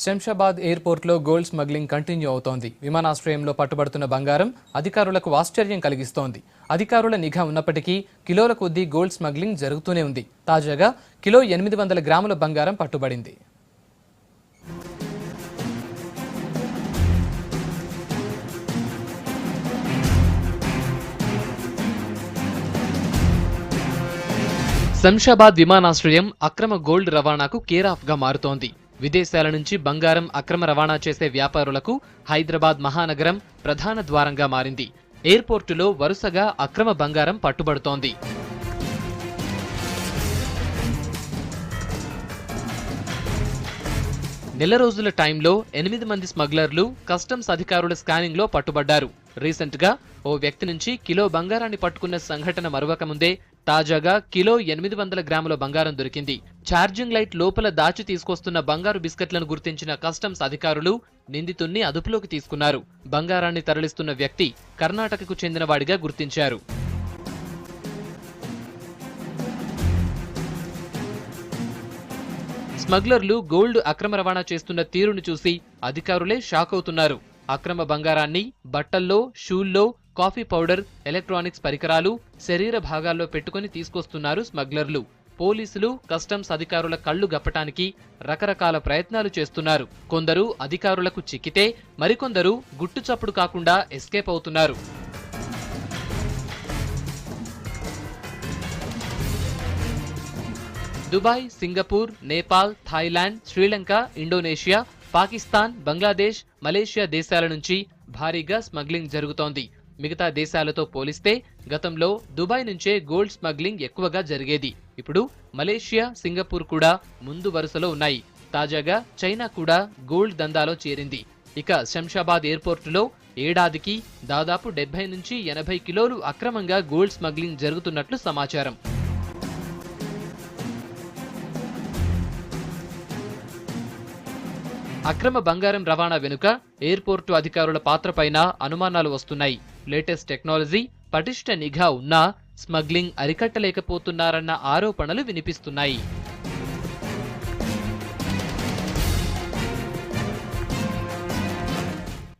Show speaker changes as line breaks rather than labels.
శంషాబాద్ ఎయిర్పోర్ట్లో gold smuggling continue అవుతోంది. విమానాశ్రయంలో పట్టుబడుతున్న బంగారం అధికారులకు ఆశ్చర్యం కలిగిస్తోంది. అధికారుల నిఘా ఉన్నప్పటికీ కిలోల కొద్దీ గోల్డ్ స్మగ్లింగ్ జరుగుతూనే ఉంది. తాజాగా కిలో 800 గ్రాముల బంగారం పట్టుబడింది. శంషాబాద్ విమానాశ్రయం అక్రమ గోల్డ్ రవాణాకు కేరాఫ్గా మారుతోంది. విదేశాల నుంచి బంగారం అక్రమ రవాణా చేసే వ్యాపారులకు హైదరాబాద్ మహానగరం ప్రధాన ద్వారంగా మారింది. ఎయిర్పోర్టులో వరుసగా అక్రమ బంగారం పట్టుబడుతోంది. నెల రోజుల టైంలో 8 మంది స్మగ్లర్లు కస్టమ్స్ అధికారుల స్కానింగ్లో పట్టుబడ్డారు. రీసెంట్ గా ఓ వ్యక్తి నుంచి కిలో బంగారాన్ని పట్టుకున్న సంఘటన మరువక ముందే తాజాగా కిలో 800 గ్రాముల బంగారం దొరికింది. ఛార్జింగ్ లైట్ లోపల దాచి తీసుకొస్తున్న బంగారు బిస్కెట్లను గుర్తించిన కస్టమ్స్ అధికారులు నిందితుణ్ణి అదుపులోకి తీసుకున్నారు. బంగారాన్ని తరలిస్తున్న వ్యక్తి కర్ణాటకకు చెందినవాడిగా గుర్తించారు. స్మగ్లర్లు గోల్డ్ అక్రమ రవాణా చేస్తున్న తీరును చూసి అధికారులే షాక్ అవుతున్నారు. అక్రమ బంగారాన్ని బట్టల్లో, షూల్లో, కాఫీ పౌడర్, ఎలక్ట్రానిక్స్ పరికరాలు, శరీర భాగాల్లో పెట్టుకుని తీసుకొస్తున్నారు స్మగ్లర్లు. పోలీసులు, కస్టమ్స్ అధికారుల కళ్లు గప్పటానికి రకరకాల ప్రయత్నాలు చేస్తున్నారు. కొందరు అధికారులకు చిక్కితే మరికొందరు గుట్టుచప్పుడు కాకుండా ఎస్కేప్ అవుతున్నారు. Dubai, Singapore, Nepal, Thailand, Sri Lanka, Indonesia, Pakistan, Bangladesh, Malaysia దేశాల నుంచి భారీగా స్మగ్లింగ్ జరుగుతోంది. మిగతా దేశాలతో పోలిస్తే గతంలో దుబాయ్ నుంచే గోల్డ్ స్మగ్లింగ్ ఎక్కువగా జరిగేది. ఇప్పుడు మలేషియా, సింగపూర్ కూడా ముందు వరుసలో ఉన్నాయి. తాజాగా చైనా కూడా గోల్డ్ దందాలో చేరింది. ఇక శంషాబాద్ ఎయిర్పోర్టులో ఏడాదికి దాదాపు 70 నుంచి 80 కిలోలు అక్రమంగా గోల్డ్ స్మగ్లింగ్ జరుగుతున్నట్లు సమాచారం. అక్రమ బంగారం రవాణా వెనుక ఎయిర్పోర్టు అధికారుల పాత్రపైన అనుమానాలు వస్తున్నాయి. లేటెస్ట్ టెక్నాలజీ, పటిష్ట నిఘా ఉన్నా స్మగ్లింగ్ అరికట్టలేకపోతున్నారన్న ఆరోపణలు వినిపిస్తున్నాయి.